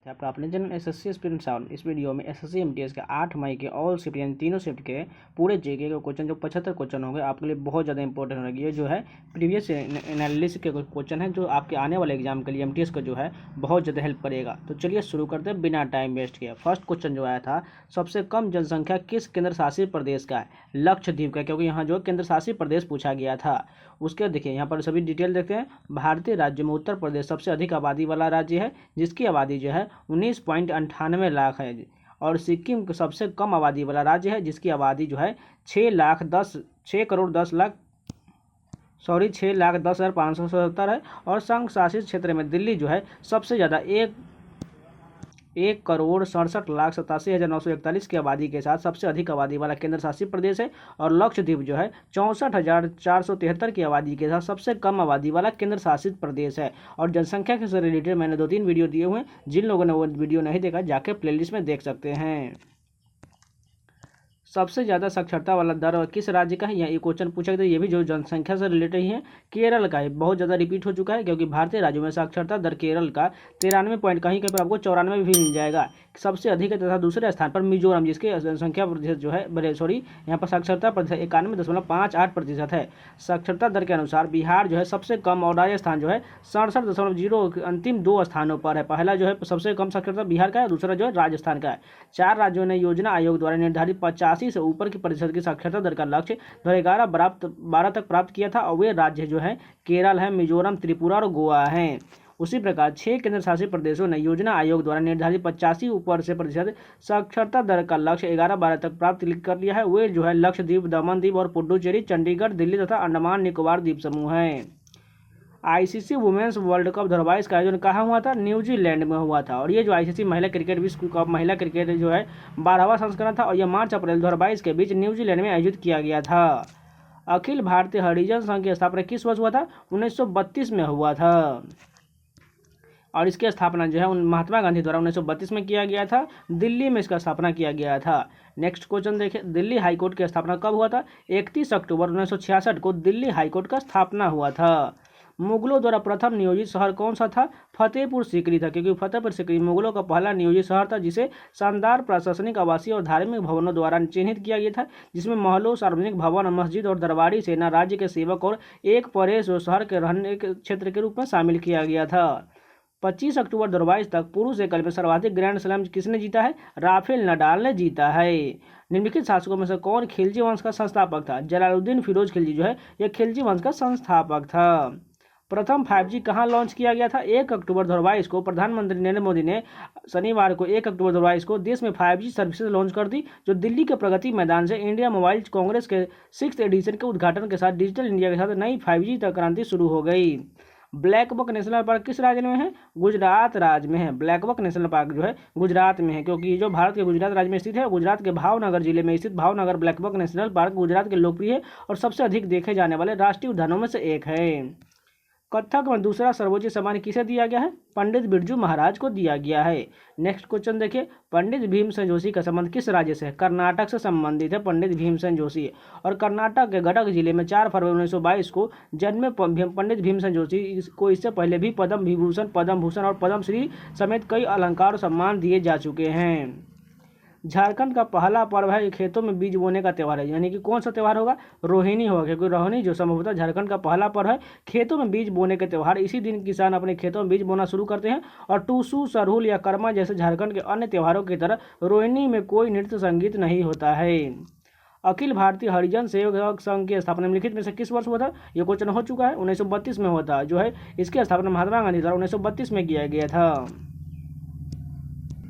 आपका अपने channel SSC aspirant sound. इस वीडियो में एसएससी एमटीएस के 8 मई के ऑल शिफ्ट यानी तीनों शिफ्ट के पूरे जीके के क्वेश्चन जो 75 क्वेश्चन होंगे आपके लिए बहुत ज़्यादा इंपॉर्टेंट होंगे। ये जो है प्रीवियस एनालिसिस के क्वेश्चन है जो आपके आने वाले एग्जाम के लिए एमटीएस का जो है बहुत ज़्यादा हेल्प करेगा। तो चलिए शुरू करते हैं बिना टाइम वेस्ट किए। फर्स्ट क्वेश्चन जो आया था, सबसे कम जनसंख्या किस केंद्र शासित प्रदेश का है? लक्षद्वीप का, क्योंकि यहाँ जो केंद्र शासित प्रदेश पूछा गया था। उसके देखिए यहाँ पर सभी डिटेल देखते हैं। भारतीय राज्य में उत्तर प्रदेश सबसे अधिक आबादी वाला राज्य है, जिसकी आबादी जो है 19.98 लाख है। और सिक्किम सबसे कम आबादी वाला राज्य है, जिसकी आबादी जो है 6,10,577 है। और संघ शासित क्षेत्र में दिल्ली जो है सबसे ज़्यादा 1,67,87,941 की आबादी के साथ सबसे अधिक आबादी वाला केंद्र शासित प्रदेश है। और लक्षद्वीप जो है 64,473 की आबादी के साथ सबसे कम आबादी वाला केंद्र शासित प्रदेश है। और जनसंख्या के से रिलेटेड मैंने 2-3 वीडियो दिए हुए हैं, जिन लोगों ने वो वीडियो नहीं देखा जाके प्लेलिस्ट में देख सकते हैं। सबसे ज़्यादा साक्षरता वाला दर किस राज्य का है? यहाँ ये क्वेश्चन पूछा गया, ये भी जो जनसंख्या से रिलेटेड ही है। केरल का है, बहुत ज़्यादा रिपीट हो चुका है, क्योंकि भारतीय राज्यों में साक्षरता दर केरल का 93 पॉइंट, कहीं कहीं पर आपको 94 भी मिल जाएगा, सबसे अधिक है। तथा दूसरे स्थान पर मिजोरम, जिसकी जनसंख्या प्रतिशत जो है यहाँ पर साक्षरता प्रतिशत 91.58% है। साक्षरता दर के अनुसार बिहार जो है सबसे कम और राजस्थान जो है 67.0 अंतिम 2 स्थानों पर है। पहला जो है सबसे कम साक्षरता बिहार का है, दूसरा जो है राजस्थान का है। 4 राज्यों ने योजना आयोग द्वारा निर्धारित 85 से ऊपर की प्रतिशत की साक्षरता दर का लक्ष्य 2011-12 तक प्राप्त किया था। और वे राज्य जो है केरल है, मिजोरम, त्रिपुरा और गोवा हैं। उसी प्रकार 6 केंद्र शासित प्रदेशों ने योजना आयोग द्वारा निर्धारित 85 ऊपर से प्रतिशत साक्षरता दर का लक्ष्य 11-12 तक प्राप्त कर लिया है। वे जो है लक्षद्वीप, दमन दीप और पुडुचेरी, चंडीगढ़, दिल्ली तथा अंडमान निकोबार द्वीप समूह हैं। आईसीसी वुमेन्स वर्ल्ड कप 2022 का आयोजन कहाँ हुआ था? न्यूजीलैंड में हुआ था। और ये जो आईसीसी महिला क्रिकेट विश्व कप महिला क्रिकेट जो है 12वां संस्करण था, और यह मार्च-अप्रैल 2022 के बीच न्यूजीलैंड में आयोजित किया गया था। अखिल भारतीय हरिजन संघ की स्थापना किस वर्ष हुआ था? 1932 में हुआ था। और इसकी स्थापना जो है महात्मा गांधी द्वारा 1932 में किया गया था। दिल्ली में इसका स्थापना किया गया था। नेक्स्ट क्वेश्चन देखिए, दिल्ली हाईकोर्ट की स्थापना कब हुआ था? 31 अक्टूबर 1966 को दिल्ली हाईकोर्ट का स्थापना हुआ था। मुगलों द्वारा प्रथम नियोजित शहर कौन सा था? फतेहपुर सीकरी था, क्योंकि फतेहपुर सीकरी मुगलों का पहला नियोजित शहर था, जिसे शानदार प्रशासनिक, आवासीय और धार्मिक भवनों द्वारा चिन्हित किया गया था, जिसमें महलों, सार्वजनिक भवन, मस्जिद और दरबारी सेना, राज्य के सेवक और एक परेश और शहर के रहने के क्षेत्र के रूप में शामिल किया गया था। 25 अक्टूबर 2022 तक पुरुष एकल में सर्वाधिक ग्रैंड स्लैम किसने जीता है? राफेल नडाल ने जीता है। निम्नलिखित शासकों में से कौन खिलजी वंश का संस्थापक था? जलालुद्दीन फिरोज खिलजी जो है यह खिलजी वंश का संस्थापक था। प्रथम 5G कहाँ लॉन्च किया गया था? 1 अक्टूबर 2022 को प्रधानमंत्री नरेंद्र मोदी ने शनिवार को 1 अक्टूबर 2022 को देश में 5G सर्विसेज लॉन्च कर दी, जो दिल्ली के प्रगति मैदान से इंडिया मोबाइल कांग्रेस के 6th एडिशन के उद्घाटन के साथ डिजिटल इंडिया के साथ नई 5G तक क्रांति शुरू हो गई। ब्लैक बक नेशनल पार्क किस राज्य में है? गुजरात राज्य में है। ब्लैक बक नेशनल पार्क जो है गुजरात में है, क्योंकि जो भारत के गुजरात राज्य में स्थित है। गुजरात के भावनगर जिले में स्थित Bhavnagar blackbuck national park Gujarat के लोकप्रिय और सबसे अधिक देखे जाने वाले राष्ट्रीय उद्यानों में से एक है। कथक में दूसरा सर्वोच्च सम्मान किसे दिया गया है? पंडित बिरजू महाराज को दिया गया है। नेक्स्ट क्वेश्चन देखिए, पंडित भीमसेन जोशी का संबंध किस राज्य से है? कर्नाटक से संबंधित है पंडित भीमसेन जोशी। और कर्नाटक के गडक जिले में 4 फरवरी 1922 को जन्मे पंडित भीमसेन जोशी को इससे पहले भी पद्म विभूषण, पद्म भूषण और पद्मश्री समेत कई अलंकार और सम्मान दिए जा चुके हैं। झारखंड का पहला पर्व है खेतों में बीज बोने का त्यौहार है, यानी कि कौन सा त्यौहार होगा? रोहिणी होगा, क्योंकि रोहिणी जो संभवतः झारखंड का पहला पर्व है खेतों में बीज बोने के त्यौहार। इसी दिन किसान अपने खेतों में बीज बोना शुरू करते हैं। और टूसू, सरहुल या कर्मा जैसे झारखंड के अन्य त्योहारों की तरह रोहिणी में कोई नृत्य संगीत नहीं होता है। अखिल भारतीय हरिजन सेवक संघ की स्थापना निम्नलिखित में से किस वर्ष हुआ था? ये क्वेश्चन हो चुका है, 1932 में हुआ था। जो है इसकी स्थापना महात्मा गांधी द्वारा 1932 में किया गया था।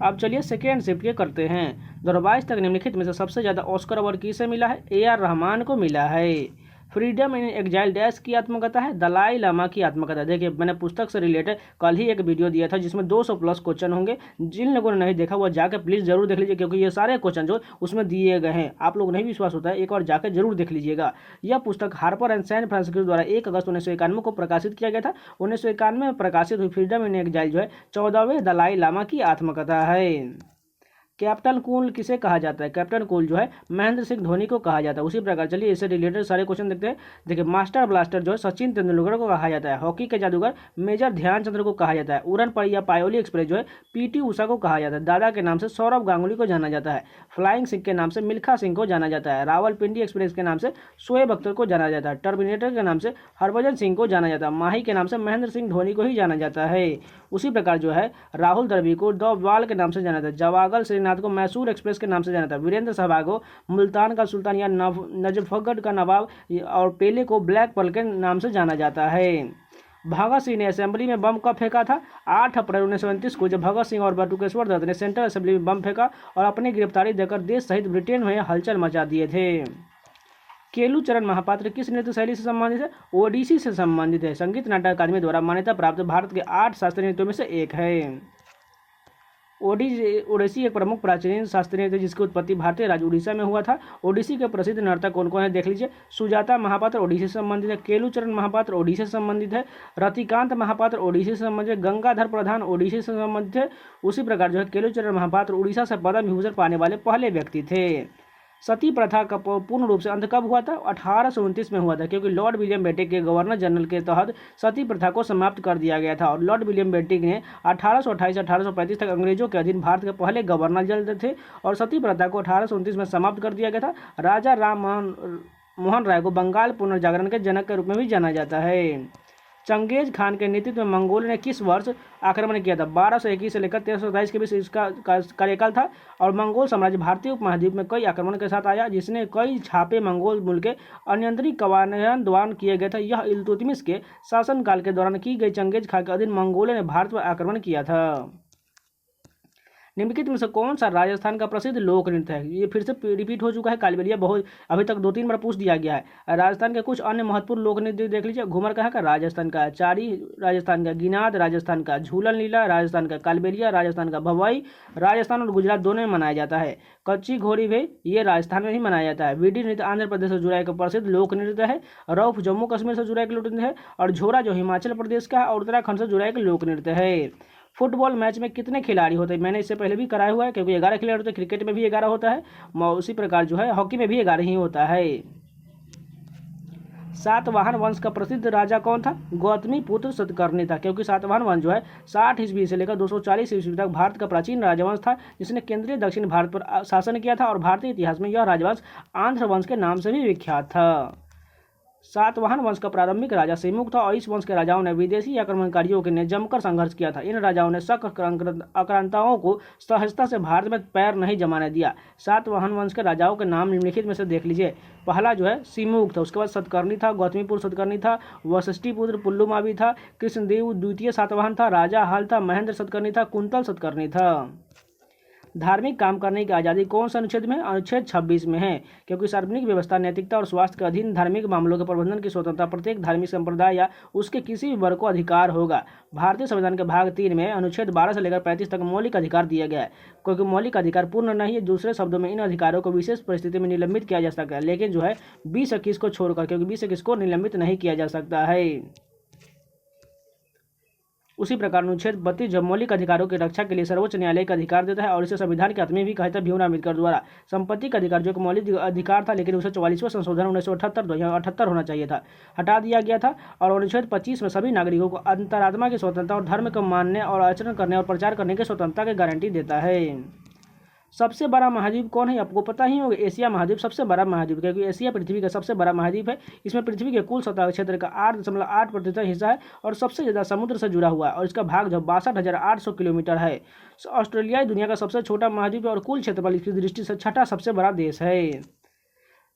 अब चलिए सेकेंड शिफ्ट के करते हैं। 2022 तक निम्नलिखित में से सबसे ज़्यादा ऑस्कर अवार्ड किसे मिला है? AR रहमान को मिला है। फ्रीडम इन एग्जाइल डैश की आत्मकथा है? दलाई लामा की आत्मकथा। देखिए मैंने पुस्तक से रिलेटेड कल ही एक वीडियो दिया था, जिसमें 200+ क्वेश्चन होंगे। जिन लोगों ने नहीं देखा वो जाकर प्लीज़ जरूर देख लीजिए, क्योंकि ये सारे क्वेश्चन जो उसमें दिए गए हैं, आप लोग नहीं विश्वास होता है, एक बार जाकर जरूर देख लीजिएगा। यह पुस्तक हार्पर एंड सैन फ्रांसिस्को द्वारा 1 अगस्त 1991 को प्रकाशित किया गया था। 1991 में प्रकाशित हुई फ्रीडम इन एग्जाइल जो है 14वें दलाई लामा की आत्मकथा है। कैप्टन कूल किसे कहा जाता है? कैप्टन कूल जो है महेंद्र सिंह धोनी को कहा जाता है। उसी प्रकार चलिए इससे रिलेटेड सारे क्वेश्चन देखते हैं। देखिए मास्टर ब्लास्टर जो है सचिन तेंदुलकर को कहा जाता है। हॉकी के जादूगर मेजर ध्यानचंद्र को कहा जाता है। उड़न या पायोली एक्सप्रेस जो है पीटी उषा को कहा जाता है। दादा के नाम से सौरभ गांगुली को जाना जाता है। फ्लाइंग सिख के नाम से मिल्खा सिंह को जाना जाता है। रावलपिंडी एक्सप्रेस के नाम से शोएब अख्तर को जाना जाता है। टर्मिनेटर के नाम से हरभजन सिंह को जाना जाता है। माही के नाम से महेंद्र सिंह धोनी को ही जाना जाता है। उसी प्रकार जो है राहुल द्रविड़ को द वाल के नाम से जाना जाता है। जवागल श्रीनाथ को मैसूर एक्सप्रेस के नाम से जाना जाता है। वीरेंद्र सहवाग को मुल्तान का सुल्तान या नजफगढ़ का नवाब और पेले को ब्लैक पर्ल के नाम से जाना जाता है। भगत सिंह ने असेंबली में बम कब फेंका था? 8 अप्रैल 1929 को, जब भगत सिंह और बटुकेश्वर दत्त ने सेंट्रल असेंबली में बम फेंका और अपनी गिरफ्तारी देकर देश सहित ब्रिटेन में हलचल मचा दिए थे। केलुचरण महापात्र किस नृत्य शैली से संबंधित है? ओडिसी से संबंधित है। संगीत नाटक अकादमी द्वारा मान्यता प्राप्त भारत के 8 शास्त्रीय नृत्यों में से एक है। ओडिसी एक प्रमुख प्राचीन शास्त्रीय नृत्य जिसकी उत्पत्ति भारतीय राज्य उड़ीसा में हुआ था। ओडिसी के प्रसिद्ध नर्तक कौन कौन है देख लीजिए। सुजाता महापात्र ओडिसी से संबंधित है। केलुचरण महापात्र ओडिसी से संबंधित है। रतिकांत महापात्र ओडिसी से संबंधित है। गंगाधर प्रधान ओडिसी से संबंधित है। उसी प्रकार जो है केलुचरण महापात्र उड़ीसा से पद्म विभूषण पाने वाले पहले व्यक्ति थे। सती प्रथा का पूर्ण रूप से अंत कब हुआ था? 1829 में हुआ था, क्योंकि लॉर्ड विलियम बेंटिक के गवर्नर जनरल के तहत सती प्रथा को समाप्त कर दिया गया था। और लॉर्ड विलियम बेंटिक ने 1828 से 1835 तक अंग्रेजों के अधीन भारत के पहले गवर्नर जनरल थे और सती प्रथा को 1829 में समाप्त कर दिया गया था। राजा राम मोहन राय को बंगाल पुनर्जागरण के जनक के रूप में भी जाना जाता है। चंगेज खान के नेतृत्व में मंगोलों ने किस वर्ष आक्रमण किया था? 1221 से लेकर 1327 के बीच इसका कार्यकाल था। और मंगोल साम्राज्य भारतीय उपमहाद्वीप में कई आक्रमण के साथ आया, जिसने कई छापे मंगोल मुल्क के अनियंत्रित कवायन द्वारा किए गए थे। यह इल्तुतमिश के शासनकाल के दौरान की गई चंगेज खान के अधीन मंगोलों ने भारत पर आक्रमण किया था। निम्नलिखित में से कौन सा राजस्थान का प्रसिद्ध लोक नृत्य है? ये फिर से रिपीट हो चुका है कालबेलिया, बहुत अभी तक 2-3 बार पूछ दिया गया है। राजस्थान के कुछ अन्य महत्वपूर्ण लोक नृत्य देख लीजिए। घूमर कहाँ का? राजस्थान का। चारी राजस्थान का। गिनाद राजस्थान का। झूलन लीला राजस्थान का। कालबेलिया राजस्थान का। भवाई राजस्थान और गुजरात दोनों में मनाया जाता है। कच्ची घोड़ी भी ये राजस्थान में ही मनाया जाता है। बीडी नृत्य आंध्र प्रदेश से जुड़ा एक प्रसिद्ध लोक नृत्य है। रौफ जम्मू कश्मीर से जुड़ा एक लोक नृत्य है। और झोरा जो हिमाचल प्रदेश का है और उत्तराखंड से जुड़ा एक लोक नृत्य है। फुटबॉल मैच में कितने खिलाड़ी होते हैं? मैंने इससे पहले भी कराया हुआ है, क्योंकि 11 खिलाड़ी होते हैं। क्रिकेट में भी 11 होता है। उसी प्रकार जो है हॉकी में भी 11 ही होता है। सातवाहन वंश का प्रसिद्ध राजा कौन था? गौतमी पुत्र सतकर्णी था, क्योंकि सातवाहन वंश जो है 60 ईस्वी से लेकर 240 ईस्वी तक भारत का प्राचीन राजवंश था, जिसने केंद्रीय दक्षिण भारत पर शासन किया था। और भारतीय इतिहास में यह राजवंश आंध्र वंश के नाम से भी विख्यात था। सातवाहन वंश का प्रारंभिक राजा सिमुक था और इस वंश के राजाओं ने विदेशी आक्रमणकारियों के ने जमकर संघर्ष किया था। इन राजाओं ने शक आक्रांताओं को सहजता से भारत में पैर नहीं जमाने दिया। सातवाहन वंश के राजाओं के नाम निम्नलिखित में से देख लीजिए। पहला जो है सिमुक था, उसके बाद सतकर्णी था, गौतमीपुत्र सतकर्णी था, वशिष्ठिपुत्र पुल्लुमावी था, कृष्णदेव द्वितीय सातवाहन था, राजा हाल था, महेंद्र सतकर्णी था, कुंतल सतकर्णी था। धार्मिक काम करने की आज़ादी कौन सा अनुच्छेद में है? अनुच्छेद 26 में है, क्योंकि सार्वजनिक व्यवस्था, नैतिकता और स्वास्थ्य के अधीन धार्मिक मामलों के प्रबंधन की स्वतंत्रता प्रत्येक धार्मिक संप्रदाय या उसके किसी भी वर्ग को अधिकार होगा। भारतीय संविधान के भाग 3 में अनुच्छेद 12 से लेकर 35 तक मौलिक अधिकार दिया गया है, क्योंकि मौलिक अधिकार पूर्ण नहीं है। दूसरे शब्दों में इन अधिकारों को विशेष परिस्थिति में निलंबित किया जा सकता है, लेकिन जो है 20-21 को छोड़कर, क्योंकि 20-21 को निलंबित नहीं किया जा सकता है। उसी प्रकार अनुच्छेद 32 जब मौलिक अधिकारों की रक्षा के लिए सर्वोच्च न्यायालय का अधिकार देता है और इसे संविधान के आत्मा भी कहा था भीमराव अम्बेडकर द्वारा। संपत्ति का अधिकार जो एक मौलिक अधिकार था, लेकिन उसे 44वां संशोधन 1978 होना चाहिए था, हटा दिया गया था। और अनुच्छेद 25 में सभी नागरिकों को अंतरात्मा की स्वतंत्रता और धर्म को मानने और आचरण करने और प्रचार करने की स्वतंत्रता की गारंटी देता है। सबसे बड़ा महाद्वीप कौन है? आपको पता ही होगा, एशिया महाद्वीप सबसे बड़ा महाद्वीप, क्योंकि एशिया पृथ्वी का सबसे बड़ा महाद्वीप है। इसमें पृथ्वी के कुल सतह क्षेत्र का 8.8% हिस्सा है और सबसे ज़्यादा समुद्र से जुड़ा हुआ है और इसका भाग जो 62,800 किलोमीटर है। ऑस्ट्रेलिया दुनिया का सबसे छोटा महाद्वीप है और कुल क्षेत्रफल की दृष्टि से छठा सबसे बड़ा देश है।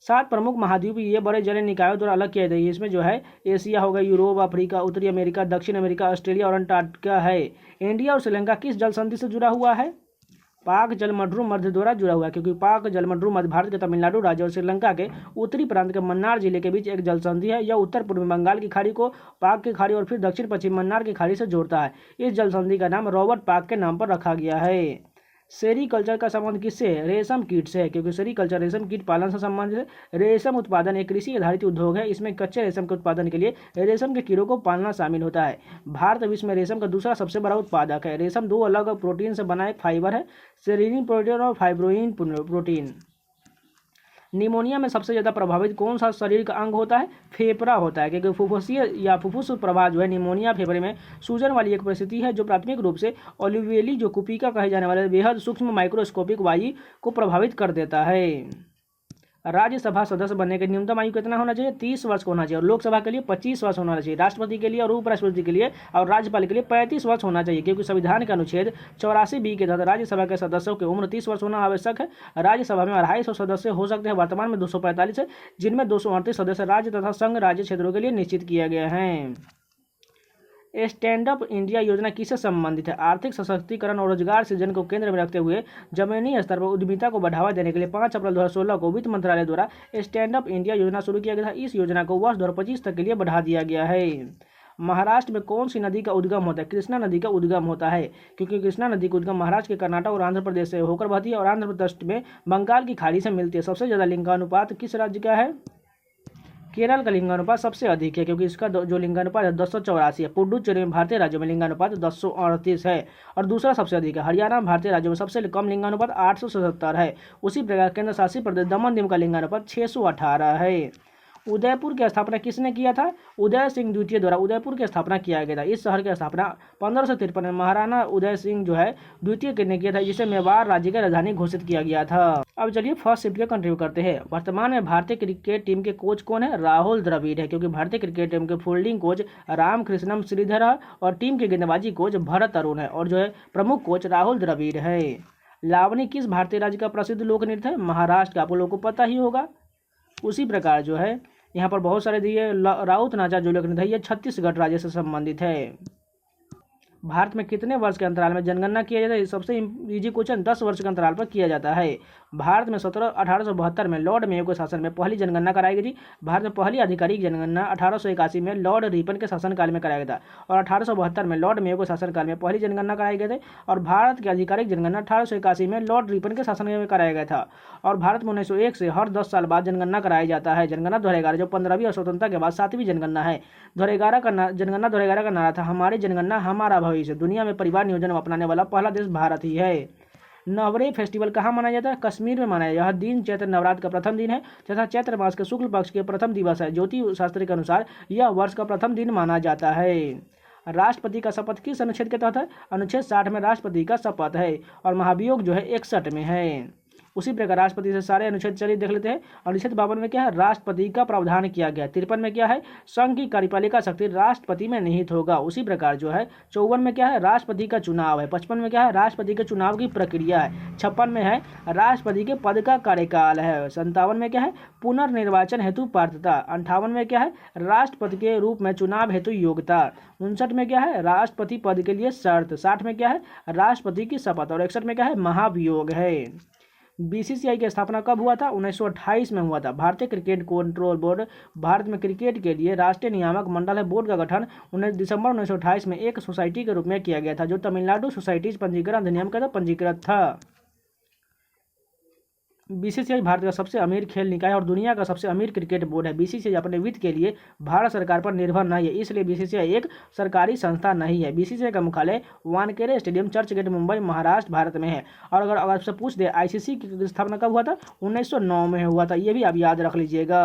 7 प्रमुख महाद्वीप ये बड़े जल निकायों द्वारा अलग किए गए हैं। इसमें जो है एशिया होगा, यूरोप, अफ्रीका, उत्तरी अमेरिका, दक्षिण अमेरिका, ऑस्ट्रेलिया और अंटार्कटिका है। इंडिया और श्रीलंका किस जल संधि से जुड़ा हुआ है? पाक जलमंडल मध्य द्वारा जुड़ा हुआ है, क्योंकि पाक जलमंडल मध्य भारत के तमिलनाडु राज्य और श्रीलंका के उत्तरी प्रांत के मन्नार जिले के बीच एक जल संधि है। यह उत्तर पूर्व बंगाल की खाड़ी को पाक की खाड़ी और फिर दक्षिण पश्चिम मन्नार की खाड़ी से जोड़ता है। इस जल संधि का नाम रॉबर्ट पाक के नाम पर रखा गया है। सेरीकल्चर का संबंध किससे है? रेशम कीट से है, क्योंकि सेरीकल्चर रेशम कीट पालन से संबंधित है। रेशम उत्पादन एक कृषि आधारित उद्योग है। इसमें कच्चे रेशम के उत्पादन के लिए रेशम के कीड़ों को पालना शामिल होता है। भारत विश्व में रेशम का दूसरा सबसे बड़ा उत्पादक है। रेशम दो अलग प्रोटीन से बना एक फाइबर है, सेरीन प्रोटीन और फाइब्रोइन प्रोटीन। निमोनिया में सबसे ज़्यादा प्रभावित कौन सा शरीर का अंग होता है? फेफड़ा होता है, क्योंकि फुफ्फुसीय या फुफ्फुस प्रवाह जो है निमोनिया फेफड़े में सूजन वाली एक परिस्थिति है जो प्राथमिक रूप से ओलिवेली जो कुपिका कहे जाने वाले बेहद सूक्ष्म माइक्रोस्कोपिक वायु को प्रभावित कर देता है। राज्यसभा सदस्य बनने की न्यूनतम आयु कितना होना चाहिए? 30 वर्ष का होना चाहिए। और लोकसभा के लिए 25 वर्ष होना चाहिए। राष्ट्रपति के लिए और उपराष्ट्रपति के लिए और राज्यपाल के लिए 35 वर्ष होना चाहिए, क्योंकि संविधान के अनुच्छेद 84B के तहत राज्यसभा के सदस्यों की उम्र 30 वर्ष होना आवश्यक है। राज्यसभा में 250 सदस्य हो सकते हैं। वर्तमान में 245 है, जिनमें 238 सदस्य राज्य तथा संघ राज्य क्षेत्रों के लिए निश्चित किया गया है। स्टैंड अप इंडिया योजना किससे संबंधित है? आर्थिक सशक्तिकरण और रोजगार सृजन को केंद्र में रखते हुए जमीनी स्तर पर उद्यमिता को बढ़ावा देने के लिए 5 अप्रैल 2016 को वित्त मंत्रालय द्वारा स्टैंड अप इंडिया योजना शुरू किया गया था। इस योजना को वर्ष 2025 तक के लिए बढ़ा दिया गया है। महाराष्ट्र में कौन सी नदी का उद्गम होता है? कृष्णा नदी का उद्गम होता है, क्योंकि कृष्णा नदी का उद्गम महाराष्ट्र के कर्नाटक और आंध्र प्रदेश से होकर बहती है और आंध्र प्रदेश में बंगाल की खाड़ी से मिलती है। सबसे ज्यादा लिंगानुपात किस राज्य का है? केरल का लिंगानुपात सबसे अधिक है, क्योंकि इसका जो लिंगानुपात है 1084 है। पुडुचेरी में भारतीय राज्यों में लिंगानुपात 1038 है और दूसरा सबसे अधिक है। हरियाणा भारतीय राज्यों में सबसे कम लिंगानुपात 877 है। उसी प्रकार केंद्र शासित प्रदेश दमन दीव का लिंगानुपात 618 है। उदयपुर की स्थापना किसने किया था? उदय सिंह द्वितीय द्वारा उदयपुर की स्थापना किया गया था। इस शहर की स्थापना 1553 में महाराणा उदय सिंह जो है द्वितीय ने किया था, जिसे मेवाड़ राज्य की राजधानी घोषित किया गया था। अब चलिए फर्स्ट शिफ्ट के कंट्रीब्यू करते हैं। वर्तमान में भारतीय क्रिकेट टीम के कोच कौन है? राहुल द्रविड़ है, क्योंकि भारतीय क्रिकेट टीम के फील्डिंग कोच रामकृष्णन श्रीधर है और टीम के गेंदबाजी कोच भरत अरुण है और जो है प्रमुख कोच राहुल द्रविड़ है। लावनी किस भारतीय राज्य का प्रसिद्ध लोक नृत्य है? महाराष्ट्र का, आप लोगों को पता ही होगा। उसी प्रकार जो है यहाँ पर बहुत सारे दिए राउत नाचा जो लोक नृत्य है, ये छत्तीसगढ़ राज्य से संबंधित है। भारत में कितने वर्ष के अंतराल में जनगणना किया जाता है? सबसे इजी क्वेश्चन, 10 वर्ष के अंतराल पर किया जाता है। भारत में 1872 में लॉर्ड मेयो के शासन में पहली जनगणना कराई गई थी। भारत में पहली आधिकारिक जनगणना 1881 में लॉर्ड रिपन के शासनकाल में कराया गया था और 1872 में लॉर्ड मेयो के शासनकाल में पहली जनगणना कराई गई थी। और भारत की आधिकारिक जनगणना 1881 में लॉर्ड रिपन के शासन में कराया गया था। और भारत में 1901 से हर 10 साल बाद जनगणना कराया जाता है। जनगणना 2011 जो 15वीं स्वतंत्रता के बाद 7वीं जनगणना है। जनगणना 2011 का नारा था हमारी जनगणना हमारा भविष्य। दुनिया में परिवार नियोजन अपनाने वाला पहला देश भारत ही है। नवरेह फेस्टिवल कहाँ मनाया जाता है? कश्मीर में मनाया। यह दिन चैत्र नवरात्र का प्रथम दिन है तथा चैत्र मास के शुक्ल पक्ष के प्रथम दिवस है। ज्योतिष शास्त्र के अनुसार यह वर्ष का प्रथम दिन माना जाता है। राष्ट्रपति का शपथ किस अनुच्छेद के तहत है? अनुच्छेद 60 में राष्ट्रपति का शपथ है और महाभियोग जो है 61 में है। उसी प्रकार राष्ट्रपति से सारे अनुच्छेद चलिए देख लेते हैं। अनुच्छेद 52 में क्या है? राष्ट्रपति का प्रावधान किया गया। 53 में क्या है? संघ की कार्यपालिका शक्ति राष्ट्रपति में निहित होगा। उसी प्रकार जो है 54 में क्या है? राष्ट्रपति का चुनाव है। 55 में क्या है? राष्ट्रपति के चुनाव की प्रक्रिया है। 56 में है राष्ट्रपति के पद का कार्यकाल है। 57 में क्या है? पुनर्निर्वाचन हेतु पात्रता। 58 में क्या है? राष्ट्रपति के रूप में चुनाव हेतु योग्यता। 59 में क्या है? राष्ट्रपति पद के लिए शर्त। 60 में क्या है? राष्ट्रपति की शपथ। और 61 में क्या है? महाभियोग है। बीसीसीआई की स्थापना कब हुआ था? 1928 में हुआ था। भारतीय क्रिकेट कंट्रोल बोर्ड भारत में क्रिकेट के लिए राष्ट्रीय नियामक मंडल है। बोर्ड का गठन 19 दिसंबर 1928 में एक सोसाइटी के रूप में किया गया था, जो तमिलनाडु सोसाइटीज पंजीकरण अधिनियम के तहत पंजीकृत था। बीसीसीआई भारत का सबसे अमीर खेल निकाय है और दुनिया का सबसे अमीर क्रिकेट बोर्ड है। बीसीसीआई अपने वित्त के लिए भारत सरकार पर निर्भर नहीं है, इसलिए बीसीसीआई एक सरकारी संस्था नहीं है। बीसीसीआई का मुख्यालय वानखेड़े स्टेडियम, चर्च गेट, मुंबई, महाराष्ट्र, भारत में है। और अगर आपसे पूछ दे आईसीसी की स्थापना कब हुआ था? 1909 में हुआ था। ये भी आप याद रख लीजिएगा।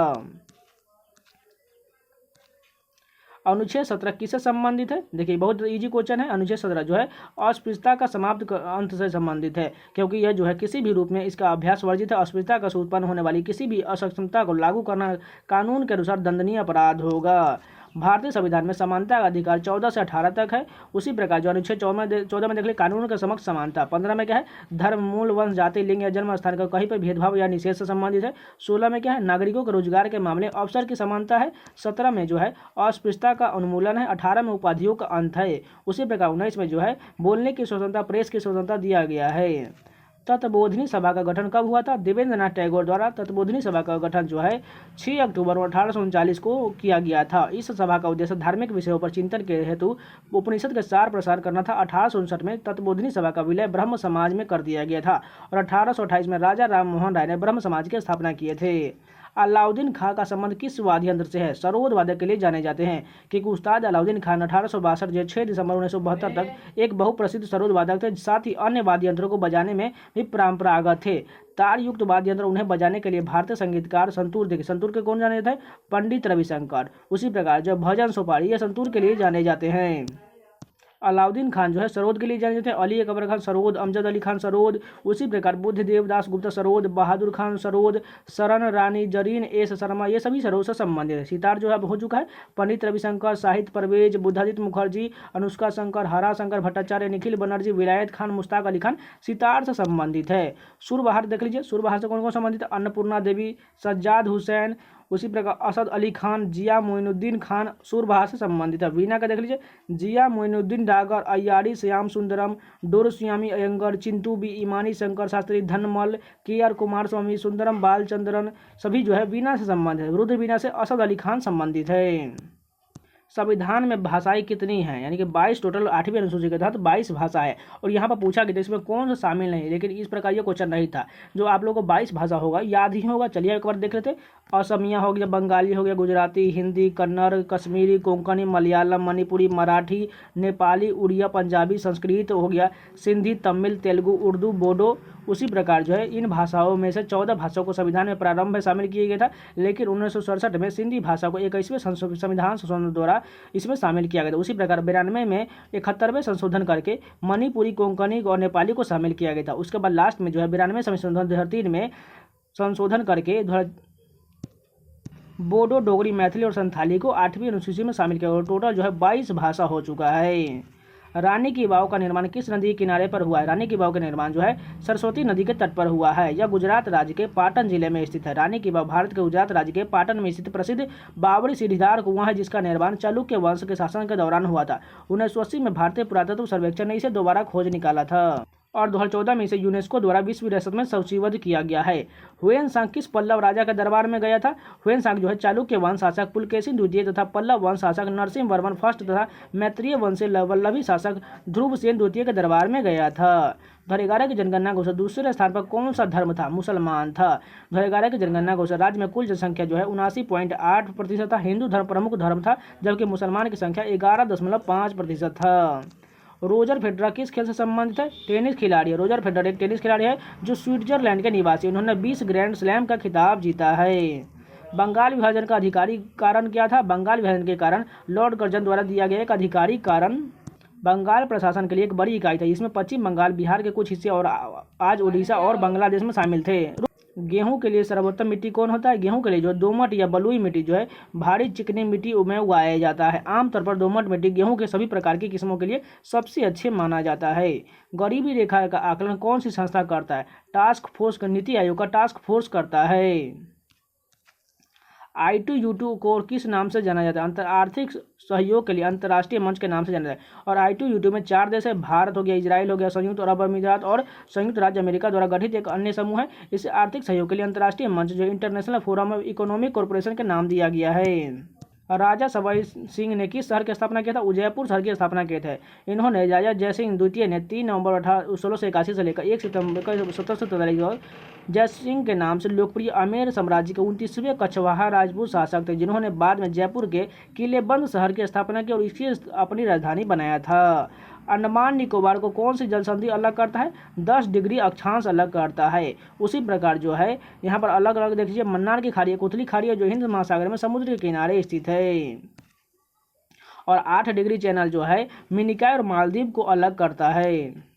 अनुच्छेद 17 किससे संबंधित है? देखिए बहुत इजी क्वेश्चन है। अनुच्छेद 17 जो है अस्पृश्यता का समाप्त अंत से संबंधित है, क्योंकि यह जो है किसी भी रूप में इसका अभ्यास वर्जित है। अस्पृश्यता का उत्पन्न होने वाली किसी भी असक्षमता को लागू करना कानून के अनुसार दंडनीय अपराध होगा। भारतीय संविधान में समानता का अधिकार 14 से 18 तक है। उसी प्रकार जो अनुच्छेद 14 में देख ले कानून के समक्ष समानता। 15 में क्या है? धर्म, मूल, वंश, जाति, लिंग या जन्म स्थान का कहीं पर भेदभाव या निषेध से संबंधित है। 16 में क्या है? नागरिकों के रोजगार के मामले अवसर की समानता है। 17 में जो है अस्पृश्यता का उन्मूलन है। 18 में उपाधियों का अंत है। उसी प्रकार 19 में जो है बोलने की स्वतंत्रता, प्रेस की स्वतंत्रता दिया गया है। तत्बोधिनी सभा का गठन कब हुआ था? देवेंद्रनाथ टैगोर द्वारा तत्बोधिनी सभा का गठन जो है 6 अक्टूबर 1839 को किया गया था। इस सभा का उद्देश्य धार्मिक विषयों पर चिंतन के हेतु उपनिषद के सार प्रसार करना था। 1859 में तत्बोधिनी सभा का विलय ब्रह्म समाज में कर दिया गया था और 1828 में राजा राम मोहन राय ने ब्रह्म समाज की स्थापना किए थे। अलाउद्दीन खां का संबंध किस वाद्य यंत्र से है? सरोद वादक के लिए जाने जाते हैं, क्योंकि उस्ताद अलाउद्दीन खान 1862 से 6 दिसंबर 1972 तक एक बहुप्रसिद्ध सरोद वादक थे। साथ ही अन्य वाद्य यंत्रों को बजाने में भी परंपरागत थे। तार युक्त वाद्य यंत्र उन्हें बजाने के लिए भारतीय संगीतकार संतूर थे। संतूर के कौन जाने थे? पंडित रविशंकर। उसी प्रकार जो भजन सोपारी ये संतूर के लिए जाने जाते हैं। अलाउद्दीन खान जो है सरोद के लिए जाने जाते हैं। अली अकबर खान सरोद, अमजद अली खान सरोद, उसी प्रकार बुद्धदेव दास गुप्ता सरोद, बहादुर खान सरोद, शरण रानी जरीन एस शर्मा, ये सभी सरोद से संबंधित है। सितार जो है हो चुका है पंडित रविशंकर, साहित्य परवेज, बुद्धादित्य मुखर्जी, अनुष्का शंकर, हरा शंकर भट्टाचार्य, निखिल बनर्जी, विलायत खान, मुश्ताक अली खान सितार से संबंधित है। सुरबहार देख लीजिए, सुरबहार से कौन कौन संबंधित है? अन्नपूर्णा देवी, सज्जाद हुसैन, उसी प्रकार असद अली खान, जिया मोइनुद्दीन खान सुरबहार से संबंधित है। वीणा का देख लीजिए, जिया मोइनुद्दीन डागर, अय्यारी, श्याम सुंदरम, डोरस्वामी अयंगर, चिंटू बी इमानी, शंकर शास्त्री, धनमल, KR कुमार स्वामी, सुंदरम बालचंद्रन, सभी जो है वीणा से संबंधित है। रुद्र वीणा से असद अली खान संबंधित है। संविधान में भाषाएं कितनी हैं? यानी कि 22 टोटल 8वीं अनुसूची के तहत 22 भाषा है। और यहाँ पर पूछा गया इसमें कौन सा शामिल नहीं, लेकिन इस प्रकार ये क्वेश्चन नहीं था। जो आप लोगों को 22 भाषा होगा याद ही होगा। चलिए एक बार देख लेते। असमिया हो गया, बंगाली हो गया, गुजराती, हिंदी, कन्नड़, कश्मीरी, कोंकणी, मलयालम, मणिपुरी, मराठी, नेपाली, उड़िया, पंजाबी, संस्कृत हो गया, सिंधी, तमिल, तेलुगु, उर्दू, बोडो। उसी प्रकार जो है इन भाषाओं में से 14 भाषाओं को संविधान में प्रारंभ में शामिल किया गया था, लेकिन 1967 में सिंधी भाषा को 21वें संविधान संशोधन द्वारा इसमें शामिल किया गया था। उसी प्रकार 92 में 71वें संशोधन करके मणिपुरी, कोंकणी और नेपाली को शामिल किया गया था। उसके बाद लास्ट में जो है 92वें संशोधन 2003 में संशोधन करके बोडो, डोगरी, मैथिली और संथाली को 8वीं अनुसूची में शामिल किया गया। टोटल जो है 22 भाषा हो चुका है। रानी की वाव का निर्माण किस नदी के किनारे पर हुआ है? रानी की वाव का निर्माण जो है सरस्वती नदी के तट पर हुआ है। यह गुजरात राज्य के पाटन जिले में स्थित है। रानी की वाव भारत के गुजरात राज्य के पाटन में स्थित प्रसिद्ध बावड़ी सीढ़ीदार कुआं है, जिसका निर्माण चालुक्य वंश के शासन के दौरान हुआ था। 1980 में भारतीय पुरातत्व सर्वेक्षण ने इसे दोबारा खोज निकाला था और 2014 में इसे यूनेस्को द्वारा विश्व विरासत में सूचीबद्ध किया गया है। हुएनसांग किस पल्लव राजा के दरबार में गया था? हुएनसांग जो है चालुक्य वंश शासक पुलकेशिन द्वितीय तथा पल्लव वंश शासक नरसिंह वर्मन फर्स्ट तथा मैत्रेय वंश से वल्लभी शासक ध्रुवसेन द्वितीय के दरबार में गया था। 2011 की जनगणना के अनुसार दूसरे स्थान पर कौन सा धर्म था? मुसलमान था। 2011 की जनगणना के अनुसार राज्य में कुल जनसंख्या जो है 79.8% था। हिंदू धर्म प्रमुख धर्म था, जबकि मुसलमान की संख्या 11.5% था। रोजर फेडरर किस खेल से संबंधित है? टेनिस खिलाड़ी है। रोजर फेडरर एक टेनिस खिलाड़ी है जो स्विट्जरलैंड के निवासी। उन्होंने 20 ग्रैंड स्लैम का खिताब जीता है। बंगाल विभाजन का अधिकारी कारण क्या था? बंगाल विभाजन के कारण लॉर्ड कर्जन द्वारा दिया गया एक अधिकारी कारण बंगाल प्रशासन के लिए एक बड़ी इकाई था। इसमें पश्चिम बंगाल, बिहार के कुछ हिस्से और आज उड़ीसा और बांग्लादेश में शामिल थे। गेहूं के लिए सर्वोत्तम मिट्टी कौन होता है? गेहूं के लिए जो दोमट या बलुई मिट्टी जो है भारी चिकनी मिट्टी में उगाया जाता है। आमतौर पर दोमट मिट्टी गेहूं के सभी प्रकार की किस्मों के लिए सबसे अच्छे माना जाता है। गरीबी रेखा का आकलन कौन सी संस्था करता है? टास्क फोर्स, नीति आयोग का टास्क फोर्स करता है। I2U2 को किस नाम से जाना जाता है? आर्थिक सहयोग के लिए अंतर्राष्ट्रीय मंच के नाम से जाना जाता है। और I2U2 में 4 देश है, भारत हो गया, इजराइल हो गया, संयुक्त अरब अमीरात और संयुक्त राज्य अमेरिका द्वारा गठित एक अन्य समूह है। इसे आर्थिक सहयोग के लिए अंतर्राष्ट्रीय मंच जो international forum of economic corporation के नाम दिया गया है। राजा सवाई सिंह ने किस शहर की स्थापना किया था? उदयपुर शहर की स्थापना किए थे। इन्होंने राजा जयसिंह द्वितीय ने 3 नवंबर 1681 से लेकर 1 सितंबर 1743 जयसिंह के नाम से लोकप्रिय आमेर साम्राज्य के 29वें कछवाहा राजपूत शासक थे, जिन्होंने बाद में जयपुर के किलेबंद शहर की स्थापना की और इसे अपनी राजधानी बनाया था। अंडमान निकोबार को कौन सी जल संधि अलग करता है? 10 डिग्री अक्षांश अलग करता है। उसी प्रकार जो है यहाँ पर अलग अलग देख लीजिए, मन्नार की खाड़ी, कुतली खाड़ी है जो हिंद महासागर में समुद्र के किनारे स्थित है। और 8 डिग्री चैनल जो है मिनिकॉय और मालदीव को अलग करता है।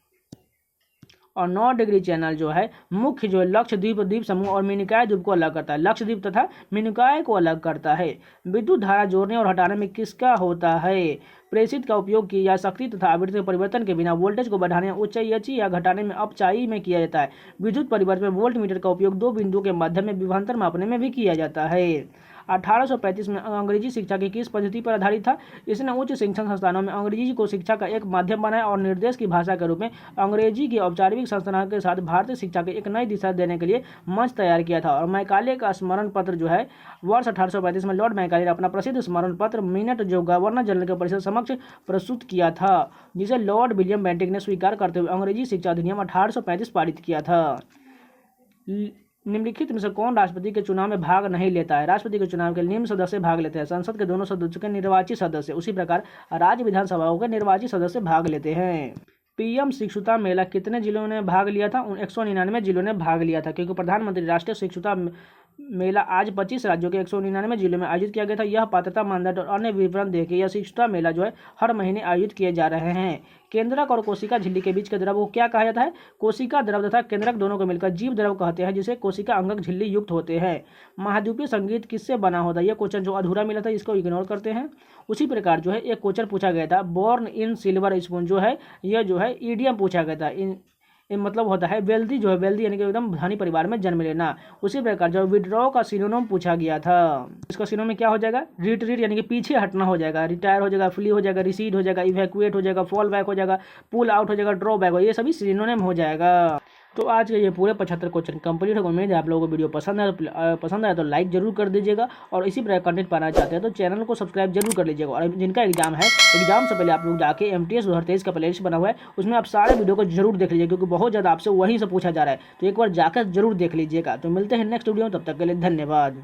और 9 डिग्री चैनल जो है मुख्य जो लक्षद्वीप द्वीप समूह और मिनिकॉय द्वीप को अलग करता है। लक्षद्वीप तथा मिनिकॉय को अलग करता है। विद्युत धारा जोड़ने और हटाने में किसका होता है? प्रेषित का उपयोग की या शक्ति तथा आवृत्ति परिवर्तन के बिना वोल्टेज को बढ़ाने, उच्चाई या घटाने में अपचाई में किया जाता है। विद्युत परिवर्तन में वोल्ट मीटर का उपयोग 2 बिंदुओं के माध्यम में विभवांतर मापने में भी किया जाता है। 1835 में अंग्रेजी शिक्षा की किस पद्धति पर आधारित था? इसने उच्च शिक्षण संस्थानों में अंग्रेजी को शिक्षा का एक माध्यम बनाया और निर्देश की भाषा के रूप में अंग्रेजी की औपचारिक संस्थानों के साथ भारतीय शिक्षा को एक नई दिशा देने के लिए मंच तैयार किया था। और मैकाले का स्मरण पत्र जो है वर्ष 1835 में लॉर्ड मैकाले ने अपना प्रसिद्ध स्मरण पत्र मिनट जो गवर्नर जनरल के परिषद समक्ष प्रस्तुत किया था, जिसे लॉर्ड विलियम बेंटिक ने स्वीकार करते हुए अंग्रेजी शिक्षा अधिनियम 1835 पारित किया था। निम्नलिखित में से कौन राष्ट्रपति के चुनाव में भाग नहीं लेता है? राष्ट्रपति के चुनाव के निम्न सदस्य भाग लेते हैं: संसद के दोनों सदस्यों के निर्वाचित सदस्य। उसी प्रकार राज्य विधानसभाओं के निर्वाचित सदस्य भाग लेते हैं। पीएम शिक्षुता मेला कितने जिलों ने भाग लिया था? 199 जिलों ने भाग लिया था, क्योंकि प्रधानमंत्री राष्ट्रीय शिक्षुता मेला आज 25 राज्यों के 199 जिलों में आयोजित किया गया था। यह पात्रता मानदंड और अन्य विवरण देके यह शिक्षुता मेला जो है हर महीने आयोजित किए जा रहे हैं। केंद्रक और कोशिका झिल्ली के बीच के द्रव को क्या कहा जाता है? कोशिका द्रव तथा केंद्रक दोनों को मिलकर जीव द्रव कहते हैं, जिसे कोशिका अंगक झिल्ली युक्त होते हैं। महाद्वीपीय संगीत किससे बना होता है? यह क्वेश्चन जो अधूरा मिला था इसको इग्नोर करते हैं। उसी प्रकार जो है एक क्वेश्चन पूछा गया था, बोर्न इन सिल्वर स्पून जो है यह जो है ईडियम पूछा गया था। इन मतलब होता है वेल्दी, जो है वेल्दी यानी कि एकदम धनी परिवार में जन्म लेना। उसी प्रकार जो विड्रॉ का सिनोनिम पूछा गया था, इसका सिनोनिम क्या हो जाएगा? रिट्रीट यानी कि पीछे हटना हो जाएगा, रिटायर हो जाएगा, फ्ली हो जाएगा, रिसीड हो जाएगा, इवैक्यूएट हो जाएगा, फॉल बैक हो जाएगा, पुल आउट हो जाएगा, ड्रॉ बैक हो, ये सभी सिनोनिम हो जाएगा। तो आज के ये पूरे 75 क्वेश्चन कंप्लीट है। उम्मीद है आप लोगों को वीडियो पसंद आया तो लाइक जरूर कर दीजिएगा, और इसी प्रकार कंटेंट पाना चाहते हैं तो चैनल को सब्सक्राइब जरूर कर लीजिएगा। और जिनका एग्जाम है, एग्जाम से पहले आप लोग जाके MTS 2023 का प्लेलिस्ट बना हुआ है, उसमें आप सारे वीडियो को जरूर देख लीजिए, क्योंकि बहुत ज़्यादा आपसे वहीं से पूछा जा रहा है, तो एक बार जाकर जरूर देख लीजिएगा। तो मिलते हैं नेक्स्ट वीडियो में, तब तक के लिए धन्यवाद।